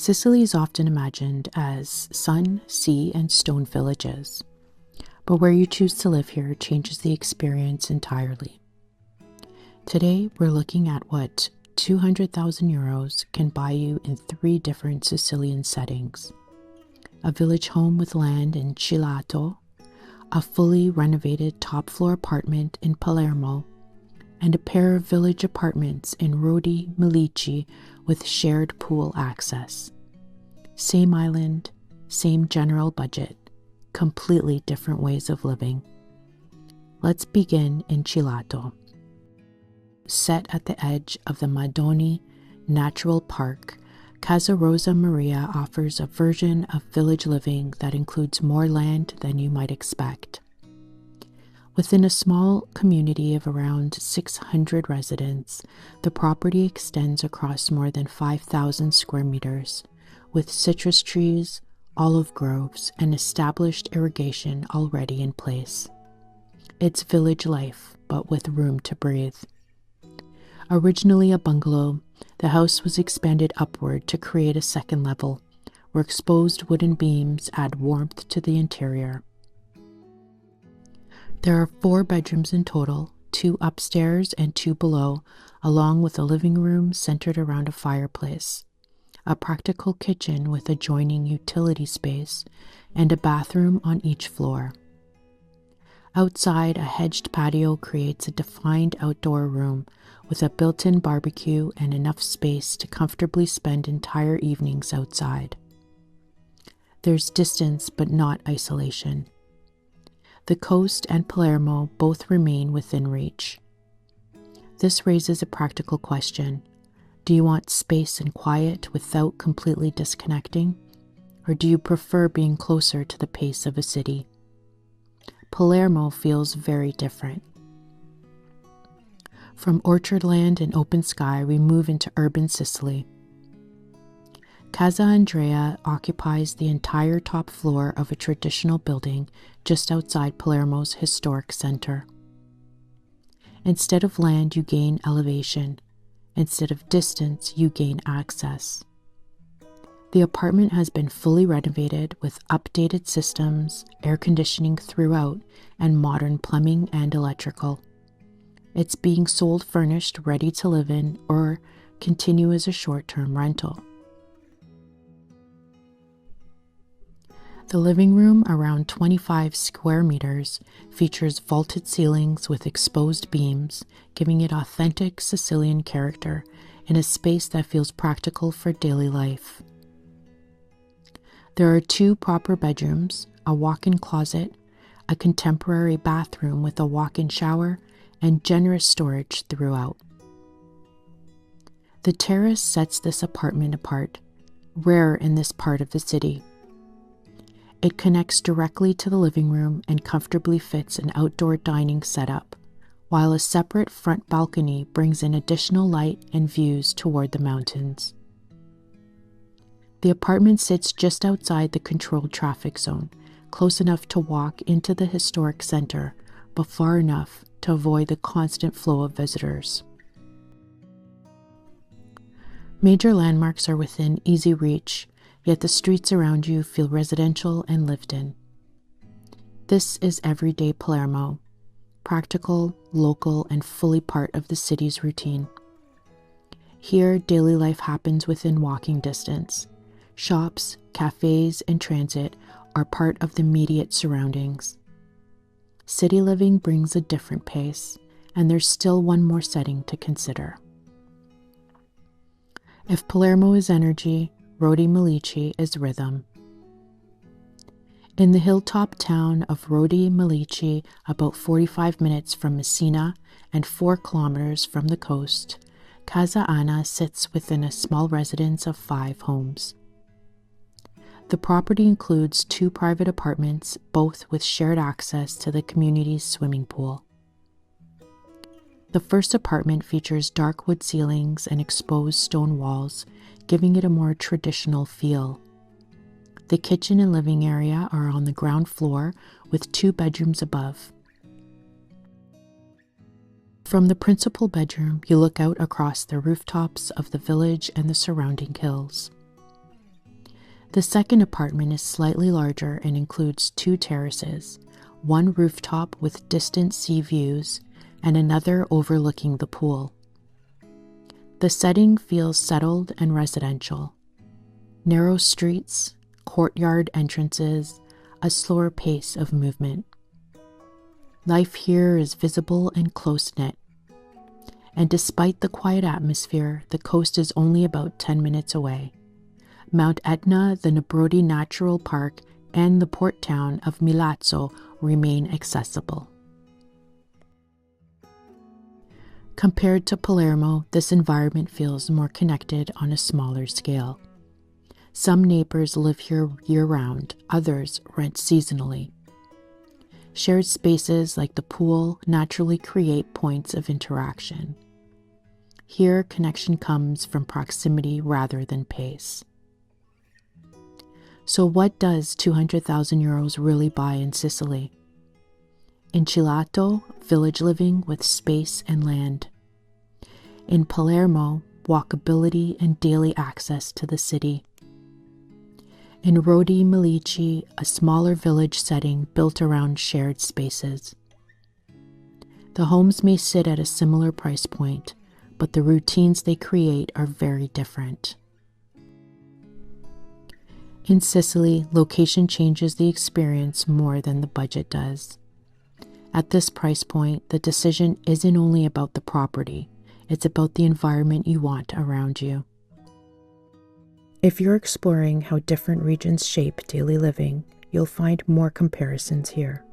Sicily is often imagined as sun, sea, and stone villages, but where you choose to live here changes the experience entirely. Today, we're looking at what €200,000 can buy you in 3 different Sicilian settings: a village home with land in Cilato, a fully renovated top-floor apartment in Palermo, and a pair of village apartments in Rodì Milici with shared pool access. Same island, same general budget, completely different ways of living. Let's begin in Cilato. Set at the edge of the Madonie Natural Park, Casa Rosa Maria offers a version of village living that includes more land than you might expect. Within a small community of around 600 residents, the property extends across more than 5,000 square meters, with citrus trees, olive groves, and established irrigation already in place. It's village life, but with room to breathe. Originally a bungalow, the house was expanded upward to create a second level, where exposed wooden beams add warmth to the interior. There are 4 bedrooms in total, 2 upstairs and 2 below, along with a living room centered around a fireplace, a practical kitchen with adjoining utility space, and a bathroom on each floor. Outside, a hedged patio creates a defined outdoor room with a built-in barbecue and enough space to comfortably spend entire evenings outside. There's distance but not isolation. The coast and Palermo both remain within reach. This raises a practical question. Do you want space and quiet without completely disconnecting? Or do you prefer being closer to the pace of a city? Palermo feels very different. From orchard land and open sky, we move into urban Sicily. Casa Andrea occupies the entire top floor of a traditional building just outside Palermo's historic center. Instead of land, you gain elevation. Instead of distance, you gain access. The apartment has been fully renovated with updated systems, air conditioning throughout, and modern plumbing and electrical. It's being sold furnished, ready to live in, or continue as a short-term rental. The living room, around 25 square meters, features vaulted ceilings with exposed beams, giving it authentic Sicilian character in a space that feels practical for daily life. There are 2 proper bedrooms, a walk-in closet, a contemporary bathroom with a walk-in shower, and generous storage throughout. The terrace sets this apartment apart, rare in this part of the city. It connects directly to the living room and comfortably fits an outdoor dining setup, while a separate front balcony brings in additional light and views toward the mountains. The apartment sits just outside the controlled traffic zone, close enough to walk into the historic center, but far enough to avoid the constant flow of visitors. Major landmarks are within easy reach, yet the streets around you feel residential and lived in. This is everyday Palermo, practical, local, and fully part of the city's routine. Here, daily life happens within walking distance. Shops, cafes, and transit are part of the immediate surroundings. City living brings a different pace, and there's still one more setting to consider. If Palermo is energy, Rodì Milici is rhythm. In the hilltop town of Rodì Milici, about 45 minutes from Messina and 4 kilometers from the coast, Casa Anna sits within a small residence of 5 homes. The property includes 2 private apartments, both with shared access to the community's swimming pool. The first apartment features dark wood ceilings and exposed stone walls, giving it a more traditional feel. The kitchen and living area are on the ground floor, with 2 bedrooms above. From the principal bedroom, you look out across the rooftops of the village and the surrounding hills. The second apartment is slightly larger and includes 2 terraces, one rooftop with distant sea views and another overlooking the pool. The setting feels settled and residential. Narrow streets, courtyard entrances, a slower pace of movement. Life here is visible and close-knit. And despite the quiet atmosphere, the coast is only about 10 minutes away. Mount Etna, the Rodì Natural Park, and the port town of Milazzo remain accessible. Compared to Palermo, this environment feels more connected on a smaller scale. Some neighbors live here year-round, others rent seasonally. Shared spaces like the pool naturally create points of interaction. Here, connection comes from proximity rather than pace. So what does 200,000 euros really buy in Sicily? In village living with space and land. In Palermo, walkability and daily access to the city. In Rodì Milici, a smaller village setting built around shared spaces. The homes may sit at a similar price point, but the routines they create are very different. In Sicily, location changes the experience more than the budget does. At this price point, the decision isn't only about the property, it's about the environment you want around you. If you're exploring how different regions shape daily living, you'll find more comparisons here.